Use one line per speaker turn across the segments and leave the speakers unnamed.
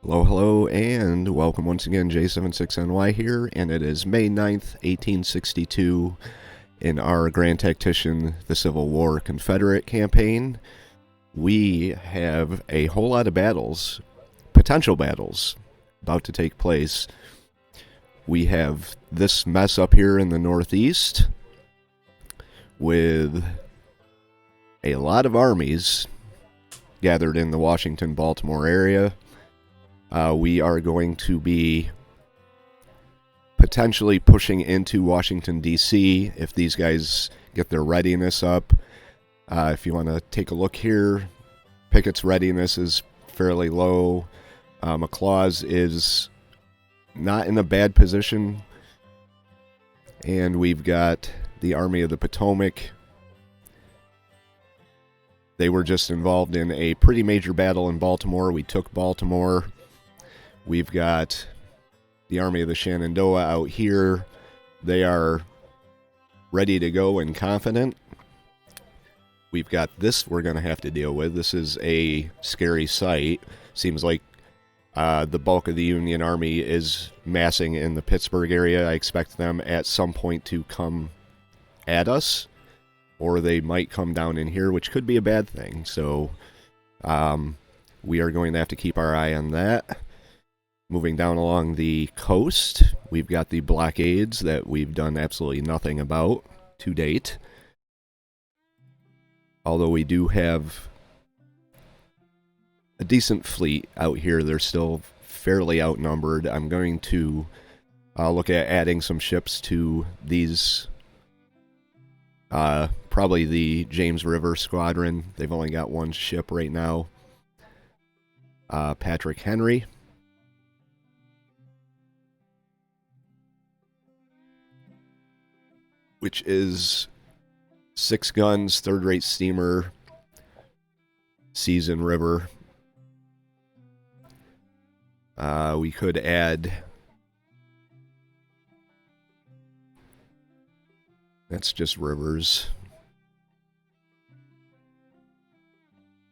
Hello, hello, and welcome once again, J76NY here, and it is May 9th, 1862, in our Grand Tactician, the Civil War Confederate campaign. We have a whole lot of battles, potential battles, about to take place. We have this mess up here in the northeast, with a lot of armies gathered in the Washington-Baltimore area. We are going to be potentially pushing into Washington, D.C. if these guys get their readiness up. If you want to take a look here, Pickett's readiness is fairly low. McLaws is not in a bad position. And we've got the Army of the Potomac. They were just involved in a pretty major battle in Baltimore. We took Baltimore. We've got the Army of the Shenandoah out here. They are ready to go and confident. We've got this we're going to have to deal with. This is a scary sight. Seems like the bulk of the Union Army is massing in the Pittsburg area. I expect them at some point to come at us, or they might come down in here, which could be a bad thing. So we are going to have to keep our eye on that. Moving down along the coast, we've got the blockades that we've done absolutely nothing about to date. Although we do have a decent fleet out here, they're still fairly outnumbered. I'm going to look at adding some ships to these, probably the James River Squadron. They've only got one ship right now. Patrick Henry. Which is 6 guns, third-rate steamer, seas and river. We could add... That's just rivers.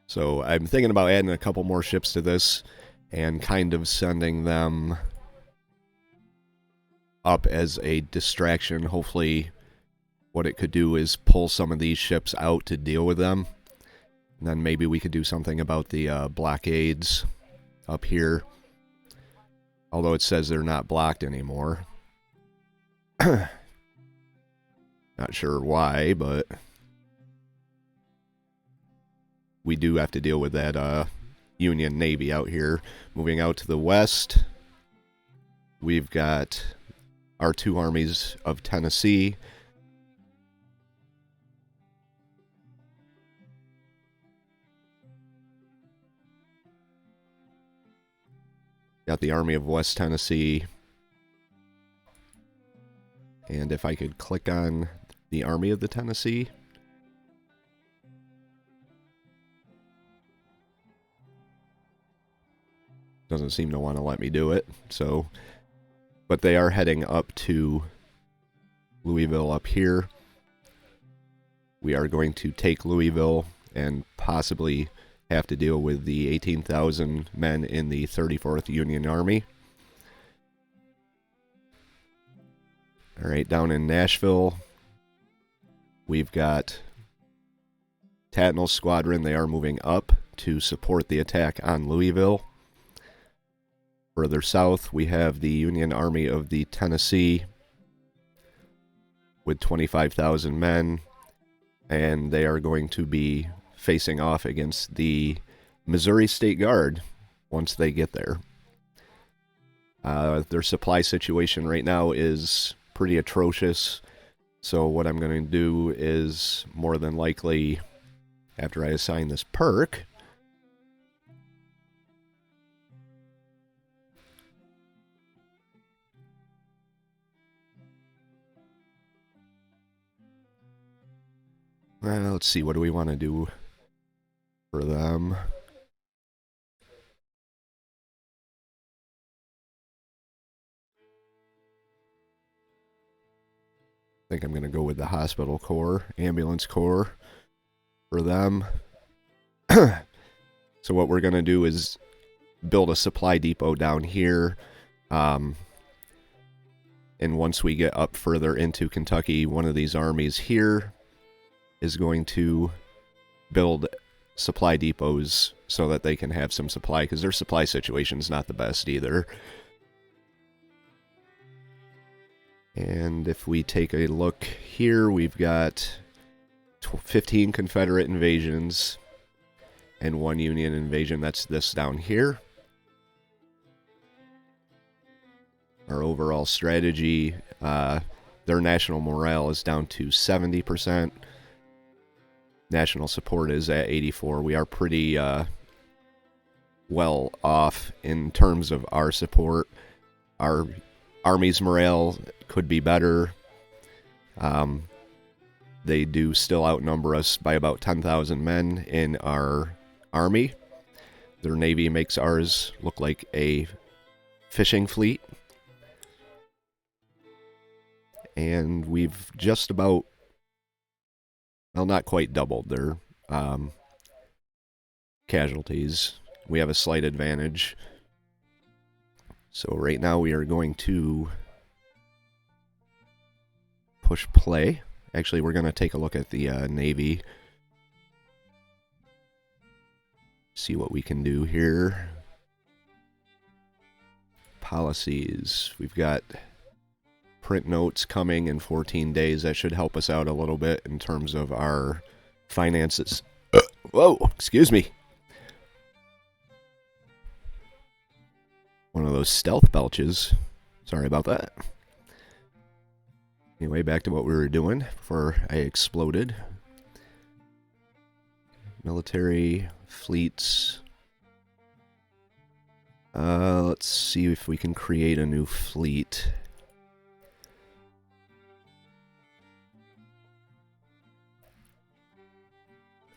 So I'm thinking about adding a couple more ships to this and kind of sending them up as a distraction. Hopefully what it could do is pull some of these ships out to deal with them. And then maybe we could do something about the blockades up here. Although it says they're not blocked anymore. Not sure why, but we do have to deal with that Union Navy out here. Moving out to the west, we've got our 2 armies of Tennessee. Got the Army of West Tennessee. And if I could click on the Army of the Tennessee. Doesn't seem to want to let me do it. So, but they are heading up to Louisville up here. We are going to take Louisville and possibly have to deal with the 18,000 men in the 34th Union Army. All right, down in Nashville, we've got Tatnall's squadron. They are moving up to support the attack on Louisville. Further south, we have the Union Army of the Tennessee with 25,000 men, and they are going to be facing off against the Missouri State Guard once they get there. Their supply situation right now is pretty atrocious, so what I'm going to do is, more than likely, after I assign this perk, let's see, what do we want to do for them? I think I'm going to go with the hospital corps, ambulance corps for them. So what we're going to do is build a supply depot down here. And once we get up further into Kentucky, one of these armies here is going to build supply depots so that they can have some supply, because their supply situation's not the best either. And if we take a look here, we've got 15 Confederate invasions and 1 Union invasion. That's this down here. Our overall strategy, their national morale is down to 70%. National support is at 84. We are pretty well off in terms of our support. Our Army's morale could be better. They do still outnumber us by about 10,000 men in our Army. Their Navy makes ours look like a fishing fleet. And we've just about, well, not quite doubled their casualties. We have a slight advantage. So right now we are going to push play. Actually, we're going to take a look at the Navy. See what we can do here. Policies. We've got print notes coming in 14 days. That should help us out a little bit in terms of our finances. Whoa, excuse me. One of those stealth belches. Sorry about that. Anyway, back to what we were doing before I exploded. Military, fleets. Let's see if we can create a new fleet.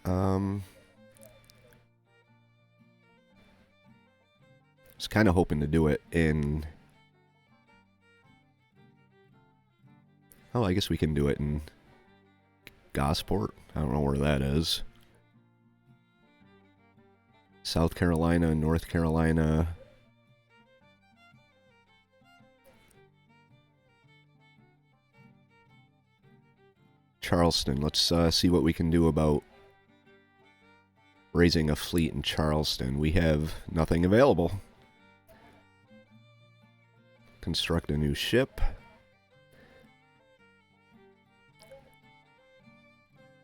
I was kind of hoping to do it in... Oh, I guess we can do it in Gosport. I don't know where that is. South Carolina, North Carolina. Charleston. Let's see what we can do about raising a fleet in Charleston. We have nothing available. Construct a new ship.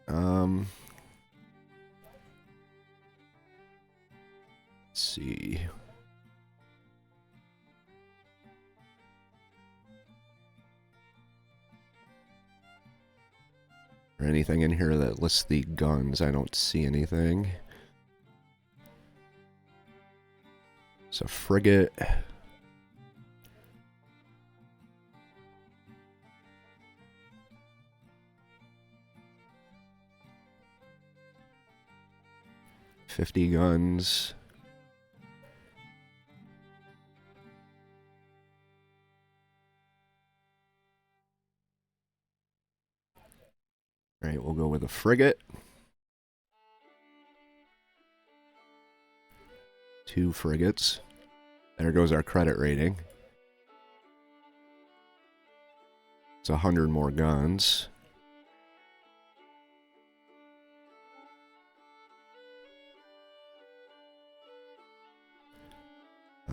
Let's see. Or anything in here that lists the guns? I don't see anything. It's a frigate. $50 guns. All right, we'll go with a frigate. 2 frigates. There goes our credit rating. It's 100 more guns.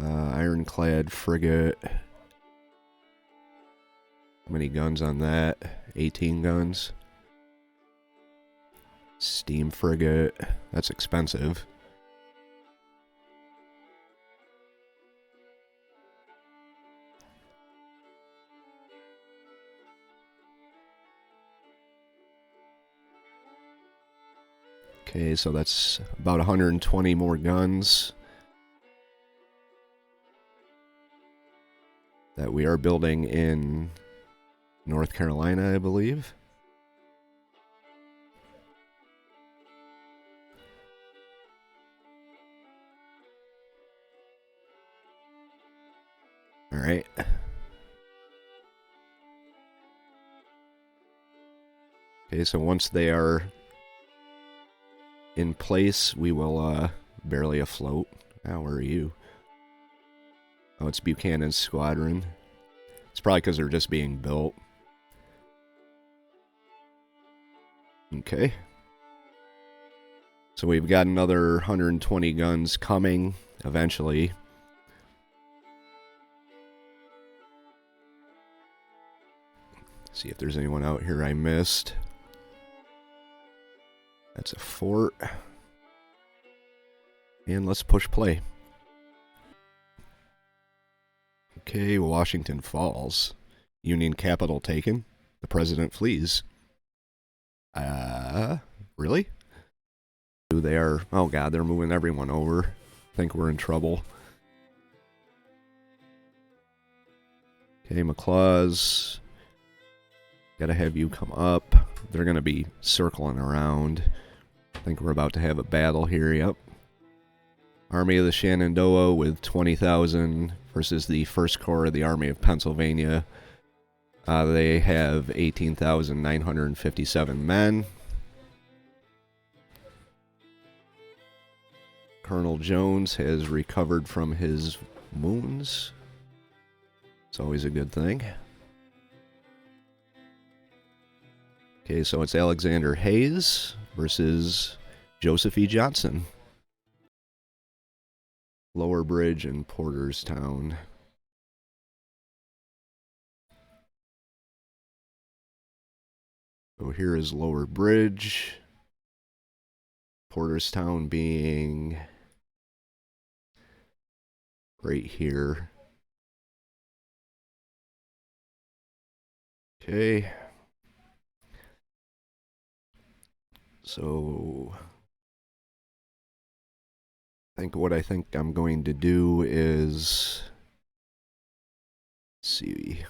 Ironclad frigate. How many guns on that? 18 guns. Steam frigate. That's expensive. Okay, so that's about 120 more guns that we are building in North Carolina, I believe. All right. Okay, so once they are in place, we will barely afloat. Where are you? Oh, it's Buchanan's squadron. It's probably because they're just being built. Okay. So we've got another 120 guns coming eventually. See if there's anyone out here I missed. That's a fort. And let's push play. Okay, Washington Falls. Union capital taken. The president flees. Really? They are... Oh god, they're moving everyone over. I think we're in trouble. Okay, McClaws. Gotta have you come up. They're gonna be circling around. I think we're about to have a battle here, yep. Army of the Shenandoah with 20,000 versus the 1st Corps of the Army of Pennsylvania. They have 18,957 men. Colonel Jones has recovered from his wounds. It's always a good thing. Okay, so it's Alexander Hayes versus Joseph E. Johnson. Lower Bridge and Porterstown. So here is Lower Bridge. Porterstown being right here. Okay. So I think I'm going to do is, let's see,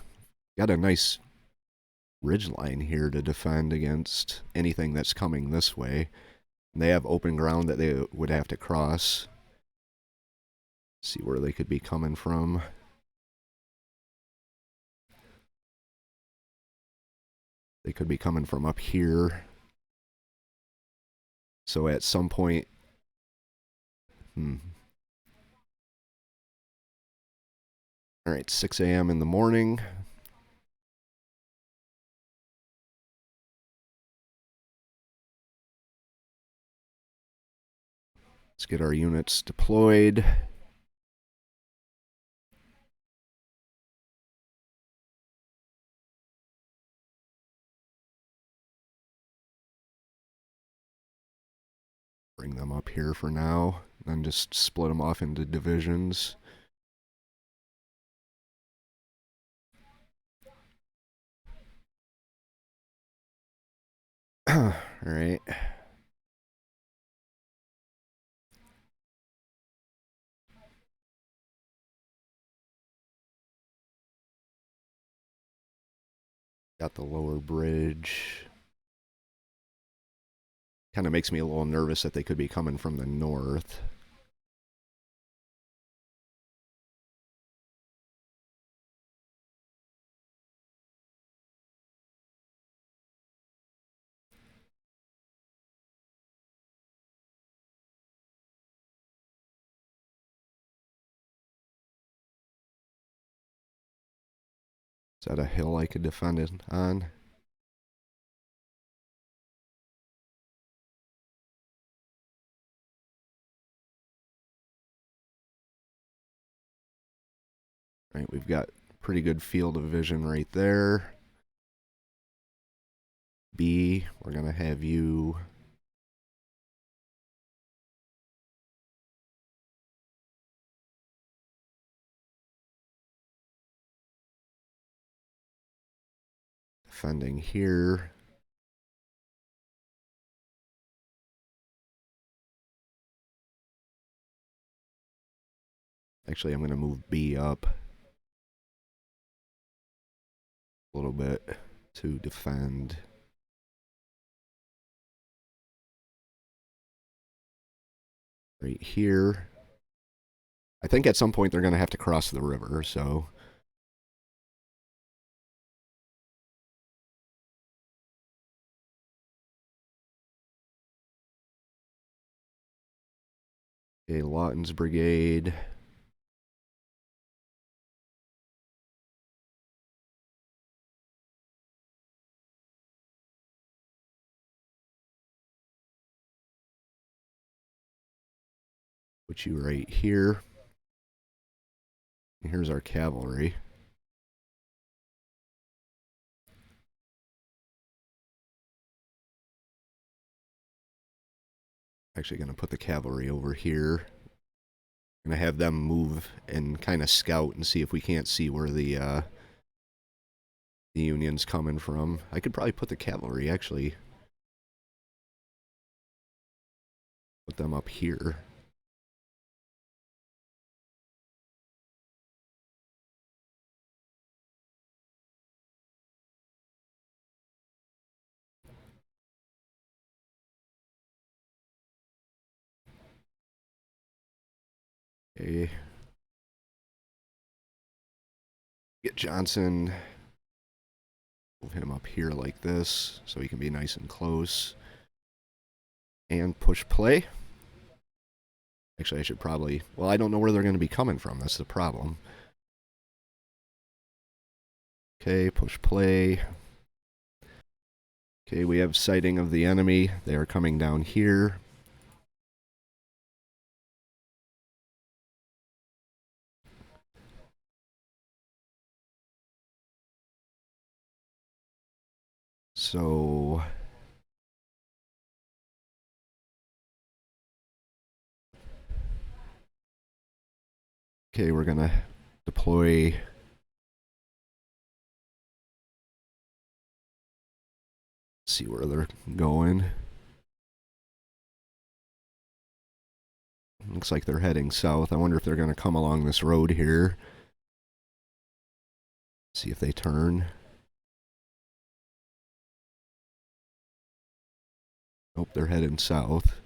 got a nice ridge line here to defend against anything that's coming this way. And they have open ground that they would have to cross. See where they could be coming from. They could be coming from up here. So at some point... Alright, 6 a.m. in the morning. Let's get our units deployed. Bring them up here for now, then just split them off into divisions. All right. Got the lower bridge. Kind of makes me a little nervous that they could be coming from the north. Is that a hill I could defend it on? All right, we've got pretty good field of vision right there. B, we're going to have you... defending here. Actually, I'm going to move B up a little bit to defend. Right here. I think at some point they're going to have to cross the river, so... Okay, Lawton's brigade. Put you right here. And here's our cavalry. Actually going to put the cavalry over here. Going to have them move and kind of scout and see if we can't see where the Union's coming from. I could probably put the cavalry, actually. Put them up here. Okay. Get Johnson. Move him up here like this so he can be nice and close. And push play. Actually, I should probably... Well, I don't know where they're going to be coming from. That's the problem. Okay, push play. Okay, we have sighting of the enemy. They are coming down here. So... Okay, we're going to deploy... See where they're going. Looks like they're heading south. I wonder if they're going to come along this road here. See if they turn. Nope, they're heading south.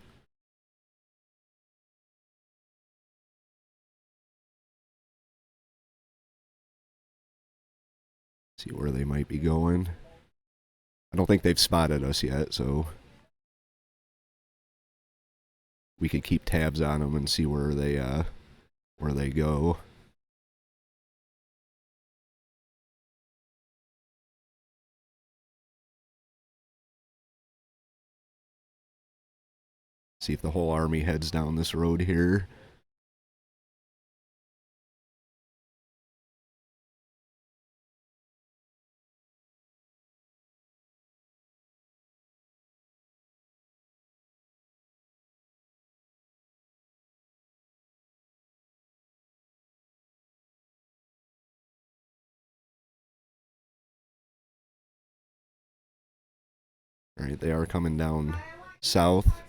See where they might be going. I don't think they've spotted us yet, so we could keep tabs on them and see where they go. See if the whole army heads down this road here. All right, they are coming down south.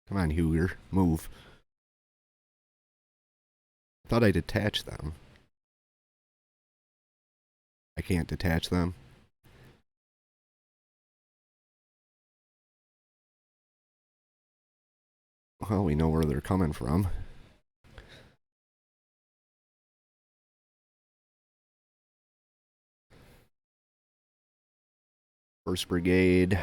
Come on, Huger, move. I thought I detached them. I can't detach them. Well, we know where they're coming from. First Brigade.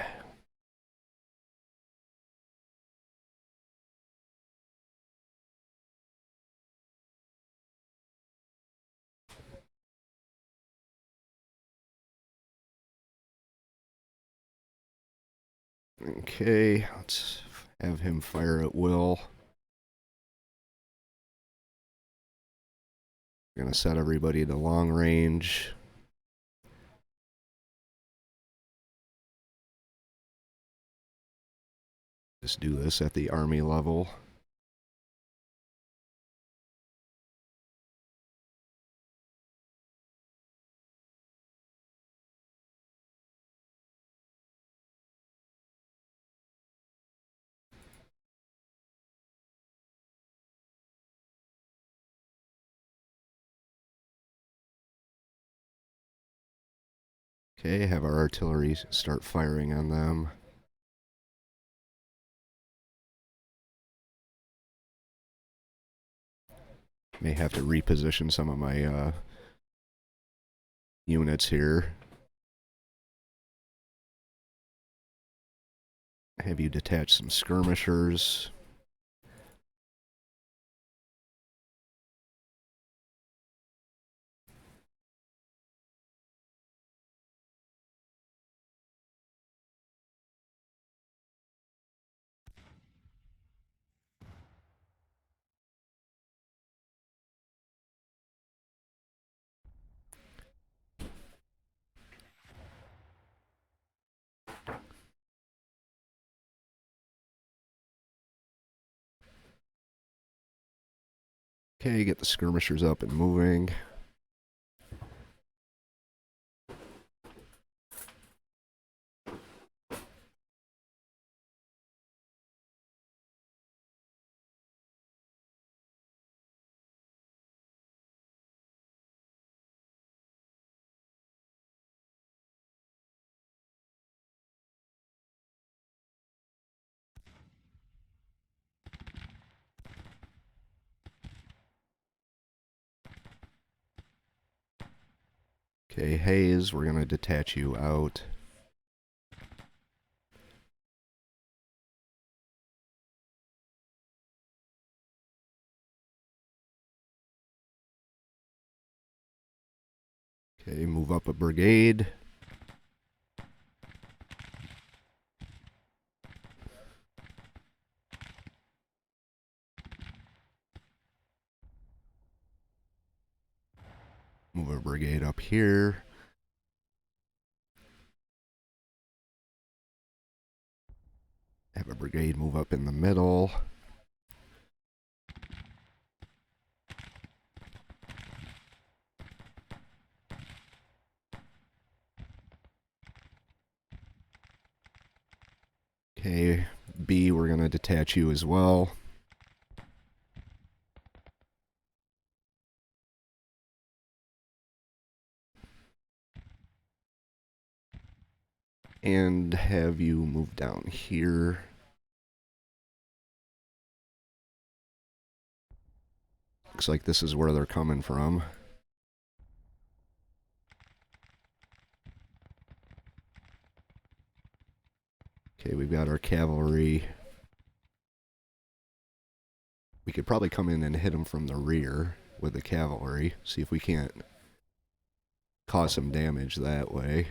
Okay, let's have him fire at will. We're going to set everybody to long range. Just do this at the army level. Okay, have our artillery start firing on them. May have to reposition some of my units here. have you detach some skirmishers. Okay, get the skirmishers up and moving. Okay, Hayes, we're going to detach you out. Okay, move up a brigade. Move a brigade up here. Have a brigade move up in the middle. Okay, B, we're going to detach you as well. And have you move down here. Looks like this is where they're coming from. Okay, we've got our cavalry. We could probably come in and hit them from the rear with the cavalry. See if we can't cause some damage that way.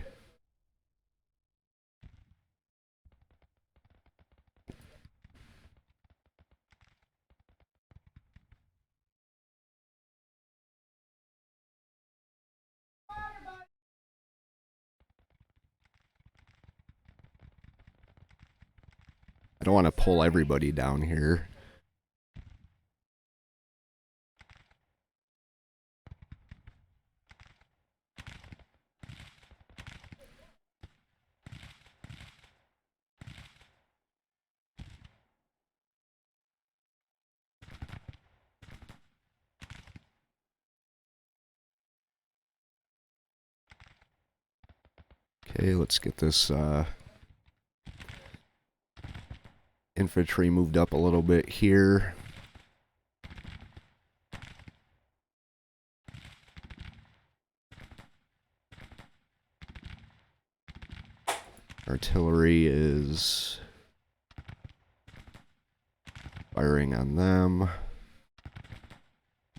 I don't want to pull everybody down here. Okay, let's get this infantry moved up a little bit here. Artillery is firing on them.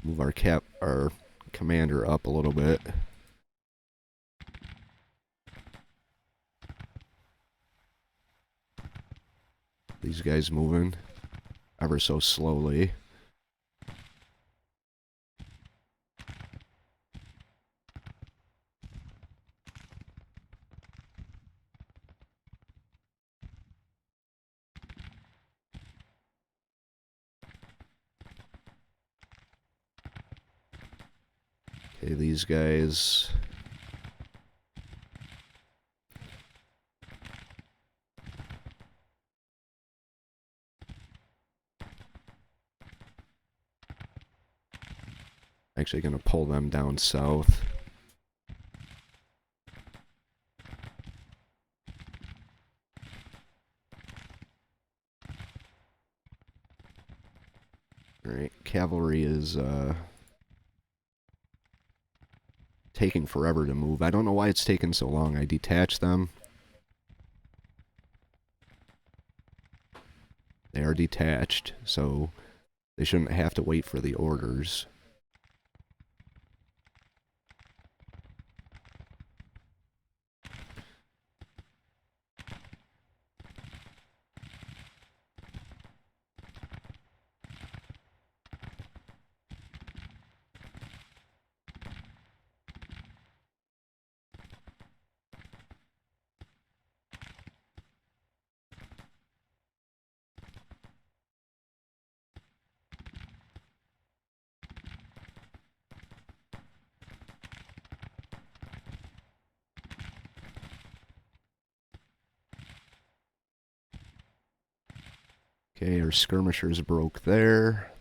Move our commander up a little bit. These guys moving ever so slowly. Okay, these guys. Actually going to pull them down south. Alright, cavalry is taking forever to move. I don't know why it's taken so long. I detached them. They are detached, so they shouldn't have to wait for the orders. Okay, our skirmishers broke there.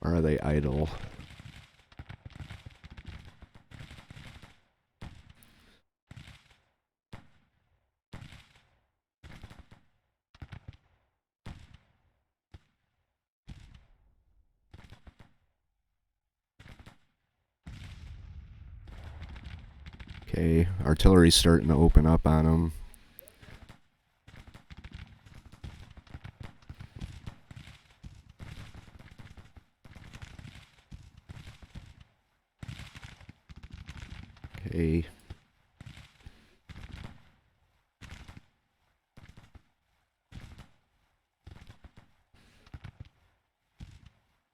Or are they idle? Okay, artillery's starting to open up on them. Okay. I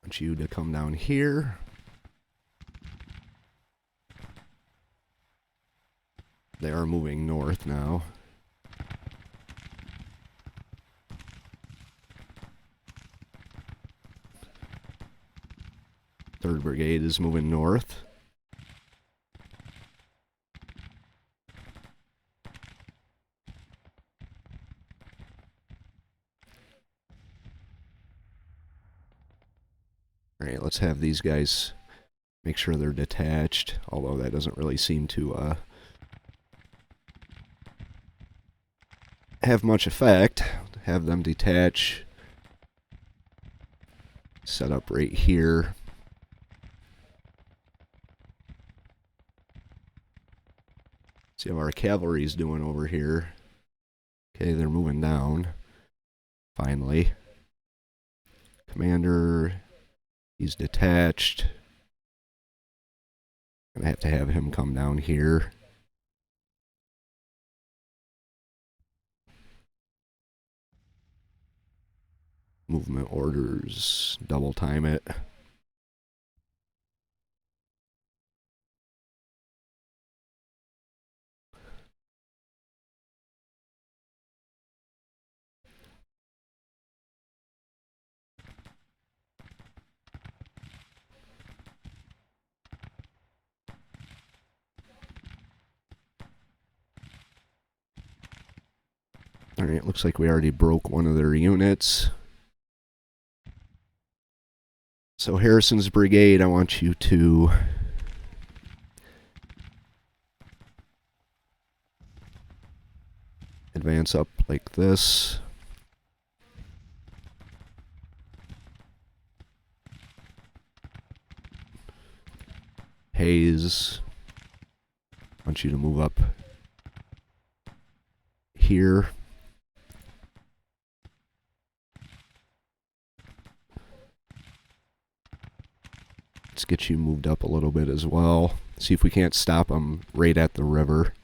want you to come down here. They are moving north now. Third Brigade is moving north. Alright, let's have these guys make sure they're detached, although that doesn't really seem to have much effect. Have them detach. Set up right here. See how our cavalry's doing over here. Okay, they're moving down. Finally. Commander, he's detached. Gonna have to have him come down here. Movement orders, double time it. Alright, looks like we already broke one of their units. So Harrison's brigade, I want you to advance up like this. Hayes, I want you to move up here. Let's get you moved up a little bit as well. See if we can't stop them right at the river.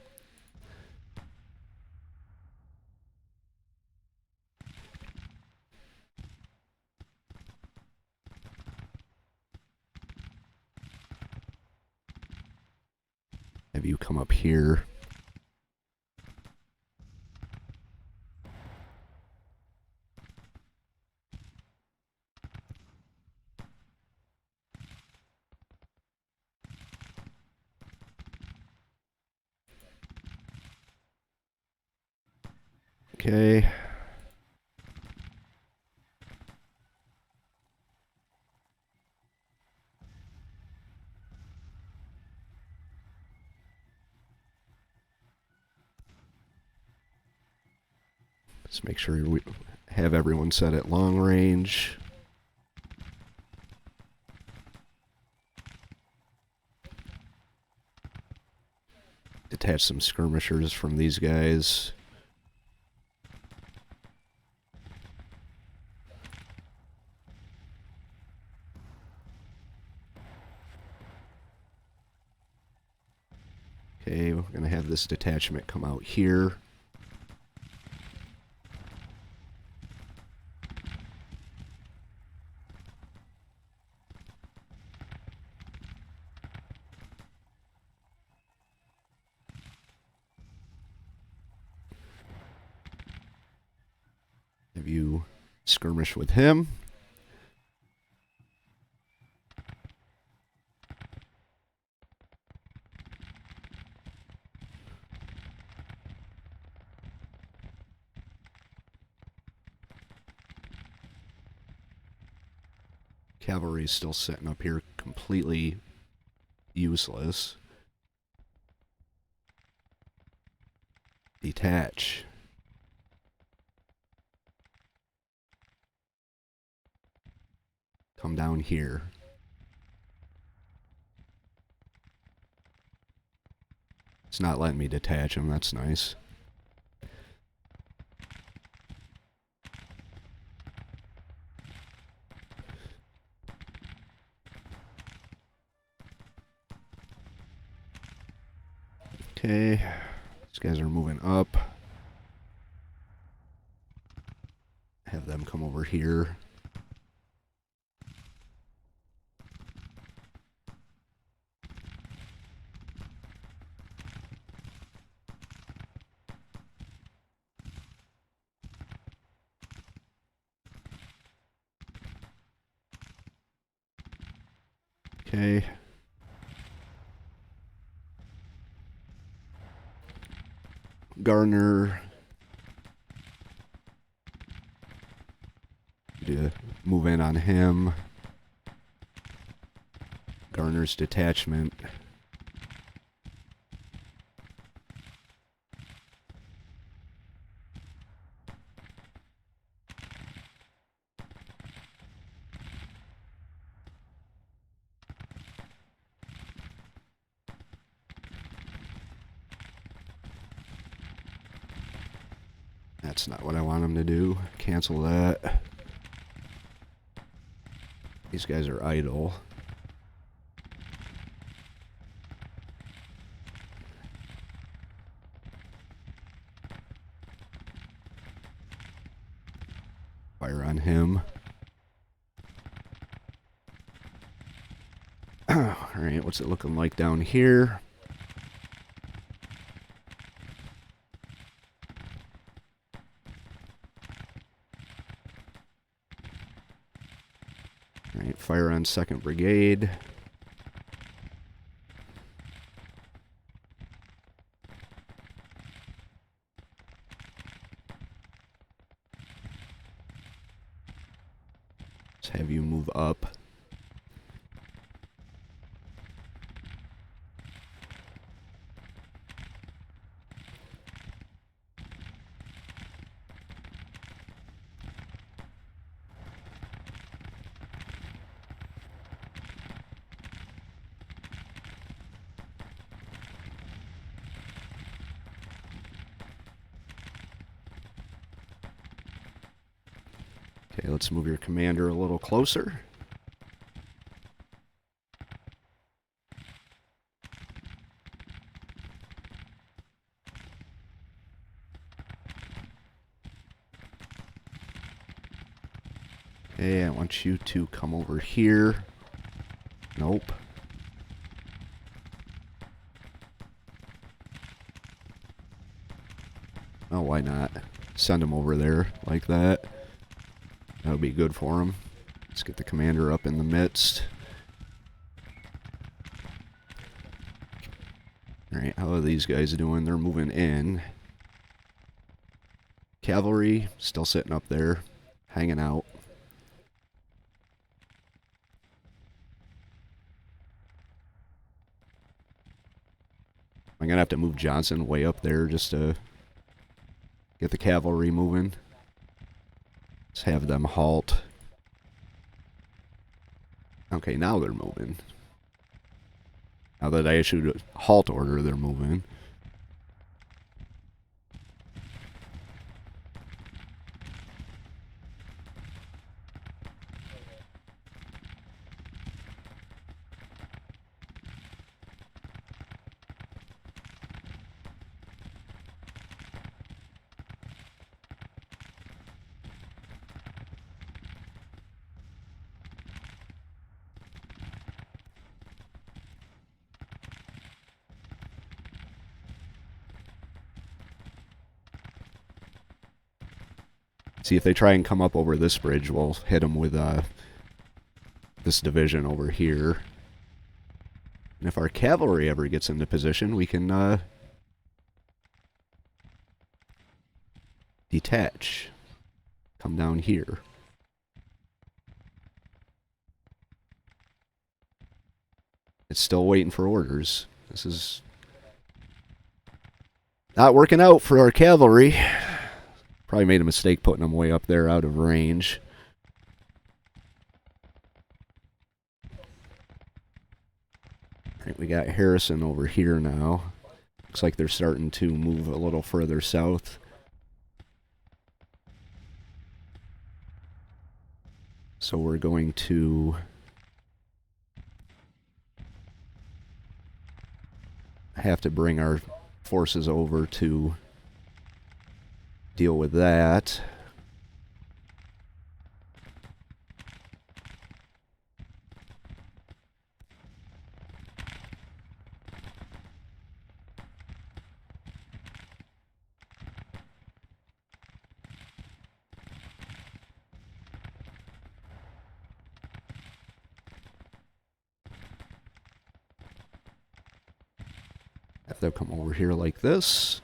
Have you come up here. Okay. Let's make sure we have everyone set at long range. Detach some skirmishers from these guys. Okay, we're going to have this detachment come out here. Have you skirmish with him. Cavalry is still sitting up here completely useless. Detach. Come down here. It's not letting me detach him, that's nice. Okay, these guys are moving up. Have them come over here. Okay. Gardner. To move in on him. Garner's detachment. That's not what I want him to do. Cancel that. These guys are idle. Fire on him. Alright, what's it looking like down here? Alright, fire on 2nd Brigade. Let's have you move up. Okay, let's move your commander a little closer. Okay, I want you to come over here. Nope. why not? Send them over there like that. That'll be good for them. Let's get the commander up in the midst. Alright, how are these guys doing? They're moving in. Cavalry, still sitting up there, hanging out. I'm going to have to move Johnson way up there just to get the cavalry moving. Let's have them halt. Okay, now they're moving. Now that I issued a halt order, they're moving. See, if they try and come up over this bridge, we'll hit them with this division over here. And if our cavalry ever gets into position, we can detach. Come down here. It's still waiting for orders. This is not working out for our cavalry. Probably made a mistake putting them way up there out of range. Alright, we got Harrison over here now. Looks like they're starting to move a little further south. So we're going to have to bring our forces over to deal with that. Have them come over here like this.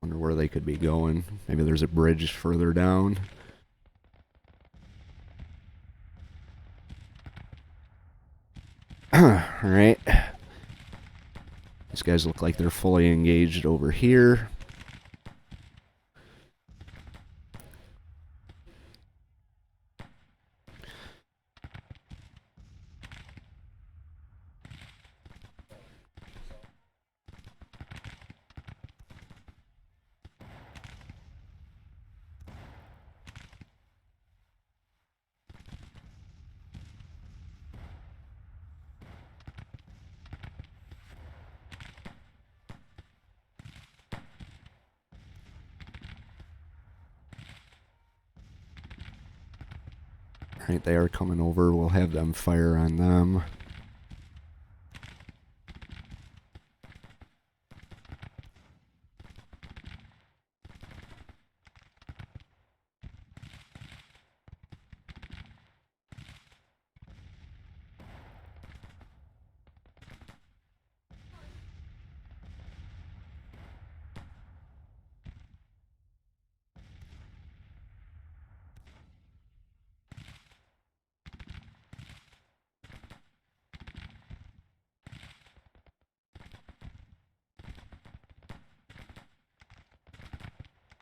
Wonder where they could be going. Maybe there's a bridge further down. Alright. These guys look like they're fully engaged over here. Right, they are coming over. We'll have them fire on them.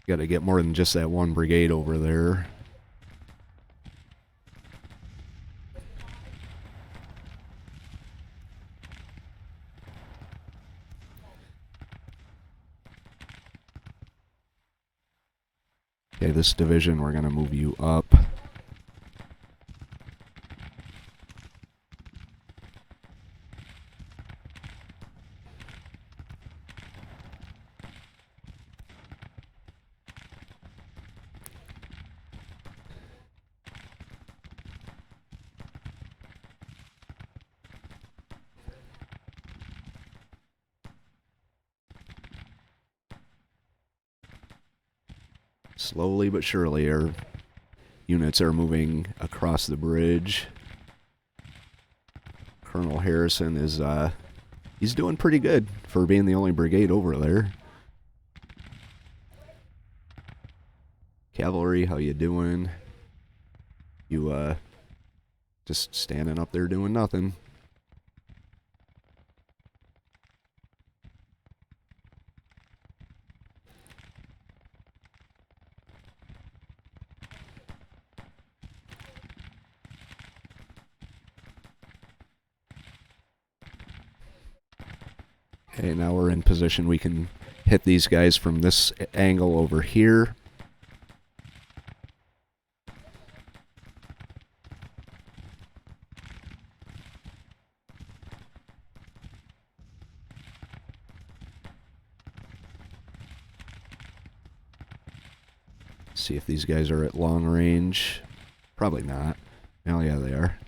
Got to get more than just that one brigade over there. Okay, this division, we're going to move you up. Slowly but surely, our units are moving across the bridge. Colonel Harrison is, he's doing pretty good for being the only brigade over there. Cavalry, how you doing? You, just standing up there doing nothing. Okay, now we're in position. We can hit these guys from this angle over here. See if these guys are at long range. Probably not. Oh yeah, they are.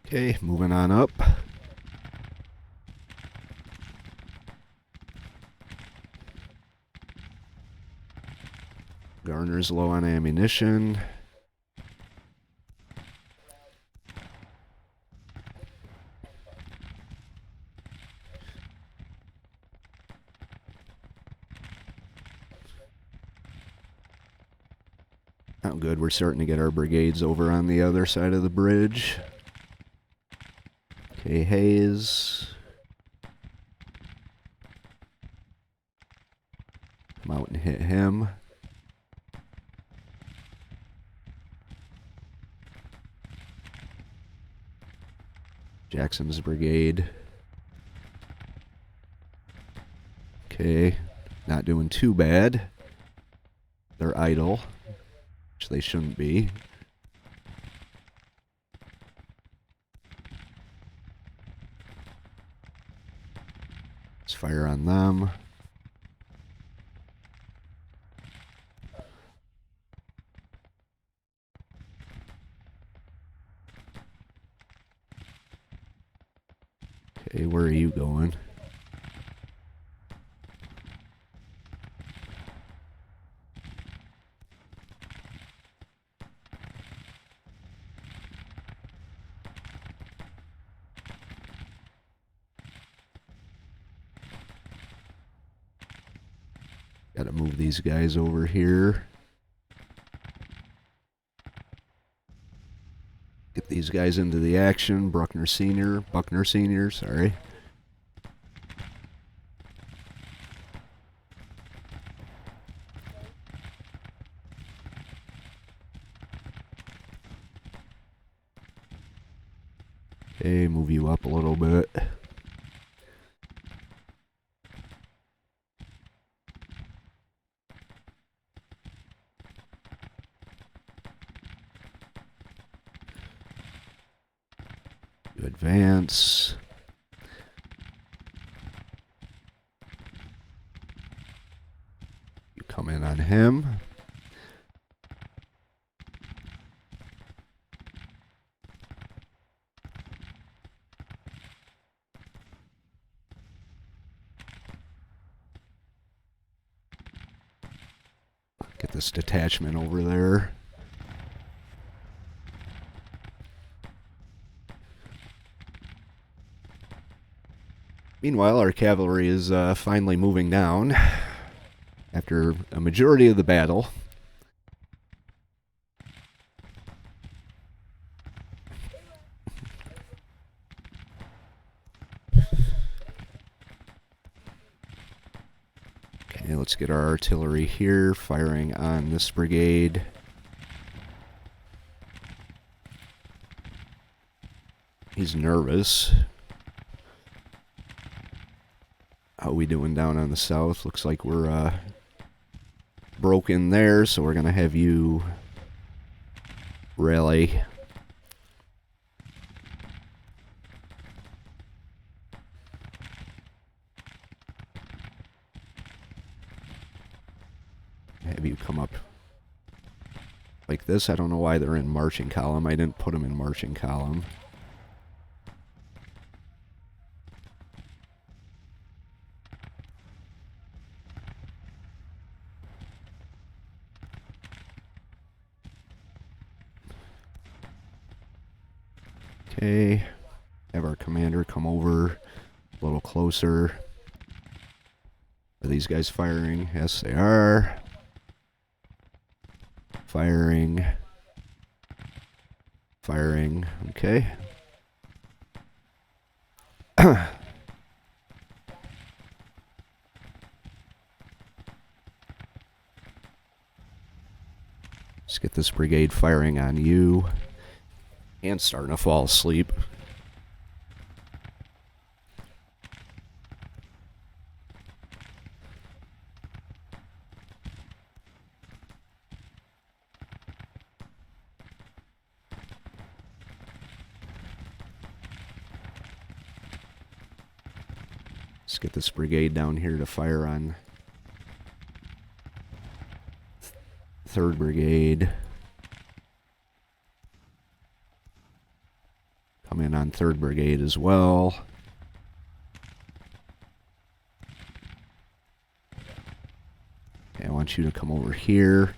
Okay, moving on up. Garner's low on ammunition. Oh, good. We're starting to get our brigades over on the other side of the bridge. Okay, Hayes. Come out and hit him. Jackson's brigade. Okay, not doing too bad. They're idle, which they shouldn't be. Let's fire on them. Okay, where are you going? Gotta move these guys over here. Get these guys into the action. Buckner Senior, sorry. Okay, move you up a little bit. You advance. You come in on him. Get this detachment over there. Meanwhile, our cavalry is finally moving down after a majority of the battle. Okay, let's get our artillery here, firing on this brigade. He's nervous. How we doing down on the south? Looks like we're broke in there, so we're going to have you rally. Have you come up like this. I don't know why they're in marching column. I didn't put them in marching column. Okay, have our commander come over a little closer. Are these guys firing? Yes, they are. Firing. Firing. Okay. Let's get this brigade firing on you. And starting to fall asleep. Let's get this brigade down here to fire on 3rd Brigade. Come in on 3rd Brigade as well. Okay, I want you to come over here.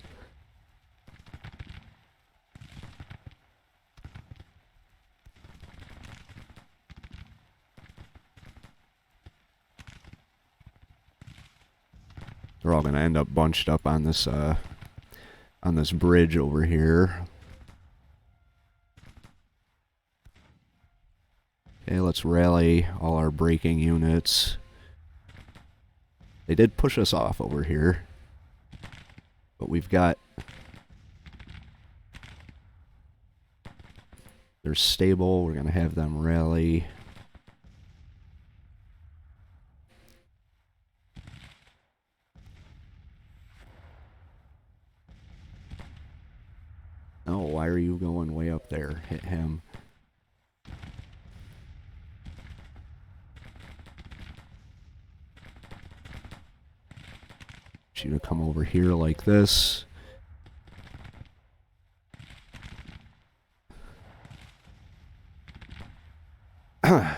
They're all going to end up bunched up on this bridge over here. Okay, let's rally all our braking units. They did push us off over here, but we've got... They're stable. We're going to have them rally. No, why are you going way up there? Hit him. You to come over here like this.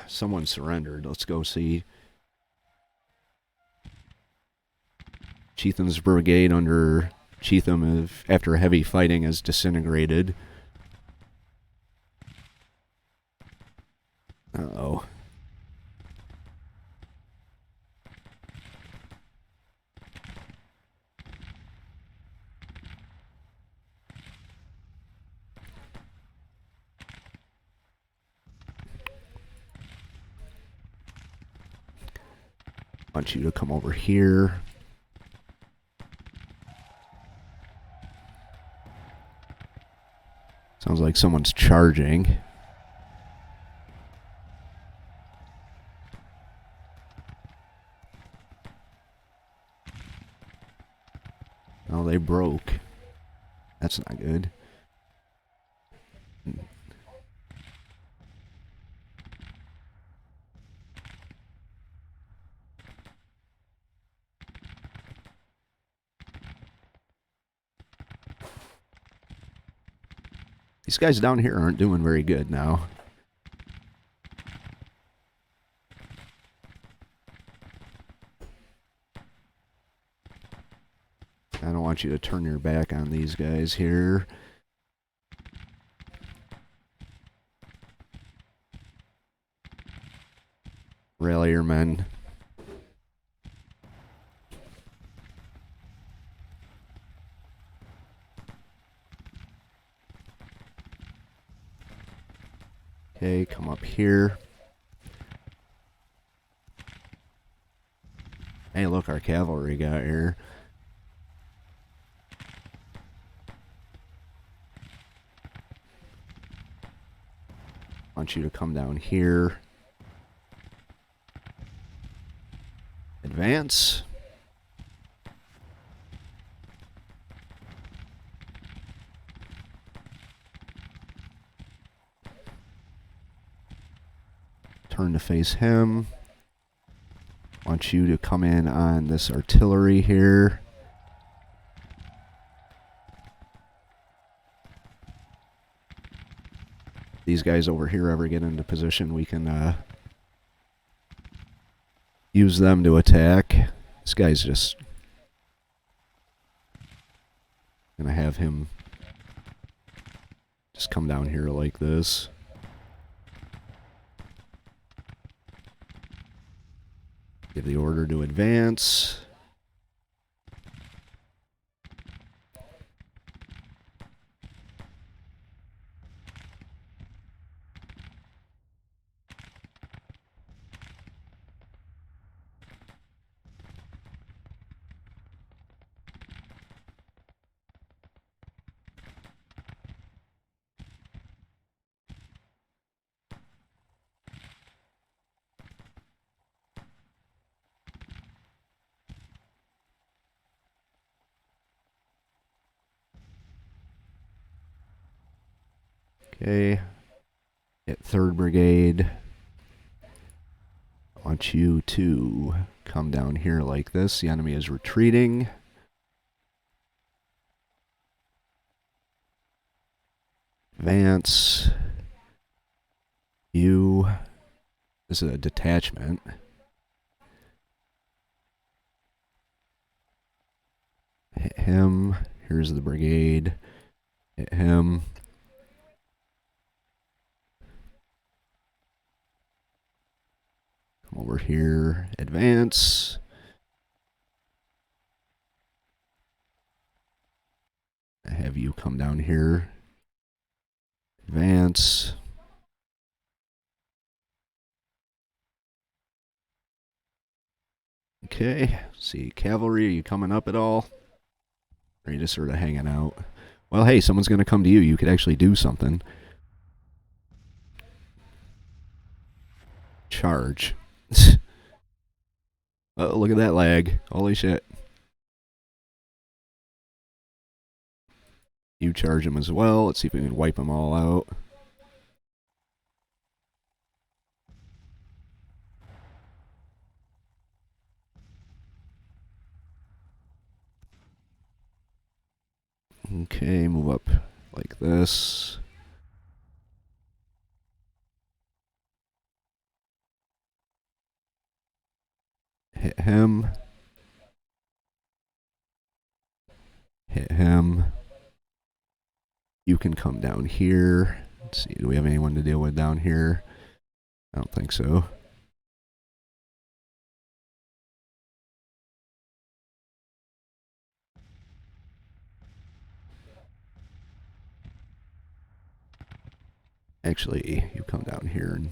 Someone surrendered. Let's go see. Chetham's brigade under Chetham, after heavy fighting, has disintegrated. Uh-oh. I want you to come over here. Sounds like someone's charging. Oh, they broke. That's not good. These guys down here aren't doing very good now. I don't want you to turn your back on these guys here. Rally your men. Okay, come up here. Hey, look, our cavalry got here. I want you to come down here. Advance. turn to face him. Want you to come in on this artillery here. These guys over here ever get into position, we can use them to attack. This guy's just gonna have him just come down here like this. Give the order to advance. Okay, at 3rd Brigade, I want you to come down here like this. The enemy is retreating. Advance. You. This is a detachment. Hit him. Here's the brigade. Hit him. Come over here. Advance. I have you come down here. Advance. Okay. See, cavalry, are you coming up at all? Or are you just sort of hanging out? Well, hey, someone's going to come to you. You could actually do something. Charge. Oh, look at that lag. Holy shit. You charge them as well. Let's see if we can wipe them all out. Okay, move up like this. Hit him. Hit him. You can come down here. Let's see, do we have anyone to deal with down here? I don't think so. Actually, you come down here and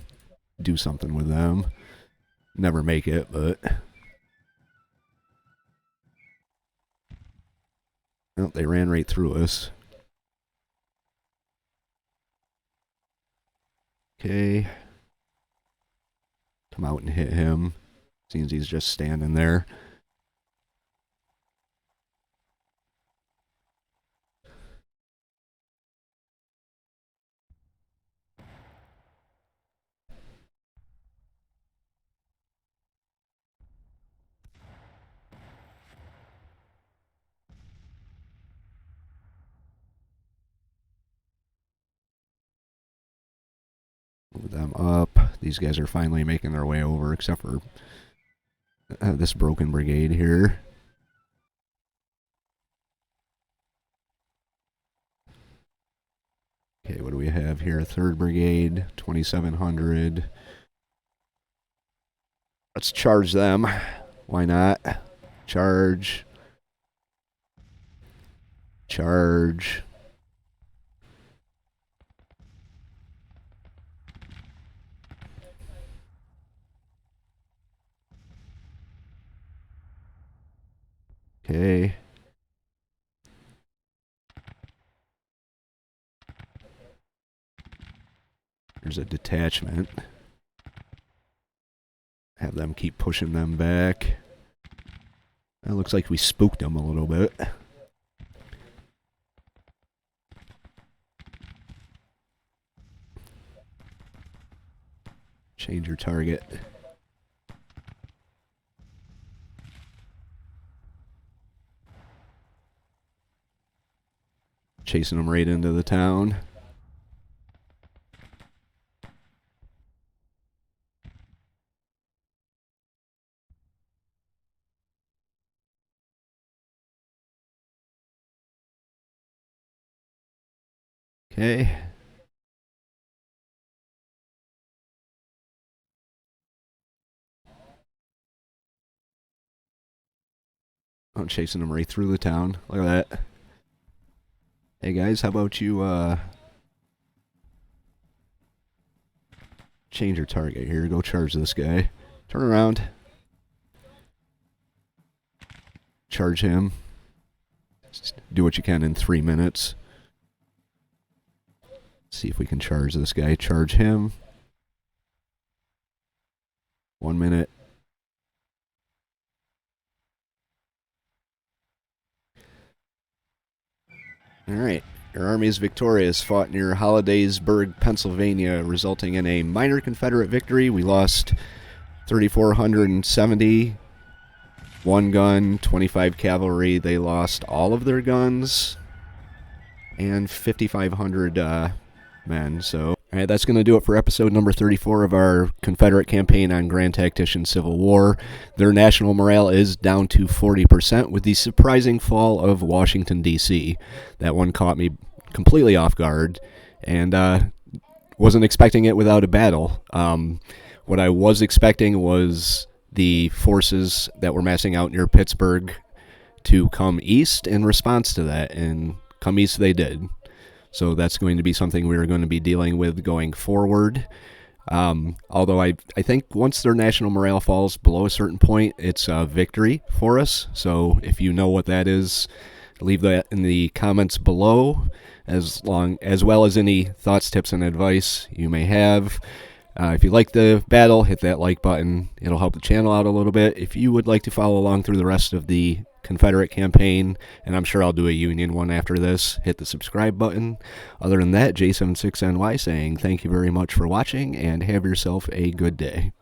do something with them. Never make it, but... Well, they ran right through us. Okay. Come out and hit him. Seems he's just standing there. Move them up. These guys are finally making their way over, except for this broken brigade here. Okay, what do we have here? 3rd Brigade, 2,700. Let's charge them. Why not? Charge. Charge. Okay. There's a detachment. Have them keep pushing them back. It looks like we spooked them a little bit. Change your target. Chasing them right into the town. Okay. I'm chasing them right through the town. Look at that. Hey guys, how about you change your target here? Go charge this guy. Turn around. Charge him. Just do what you can in 3 minutes. See if we can charge this guy. Charge him. 1 minute. Alright. Your army is victorious. Fought near Hollidaysburg, Pennsylvania, resulting in a minor Confederate victory. We lost 3,470. 1 gun, 25 cavalry. They lost all of their guns. And 5,500 men. So, alright, that's going to do it for episode number 34 of our Confederate campaign on Grand Tactician Civil War. Their national morale is down to 40% with the surprising fall of Washington, D.C. That one caught me completely off guard and wasn't expecting it without a battle. What I was expecting was the forces that were massing out near Pittsburg to come east in response to that, and come east they did. So that's going to be something we're going to be dealing with going forward. Although I think once their national morale falls below a certain point, it's a victory for us. So if you know what that is, leave that in the comments below, as well as any thoughts, tips, and advice you may have. If you like the battle, hit that like button. It'll help the channel out a little bit. If you would like to follow along through the rest of the Confederate campaign, and I'm sure I'll do a Union one after this, hit the subscribe button. Other than that, J76NY saying thank you very much for watching, and have yourself a good day.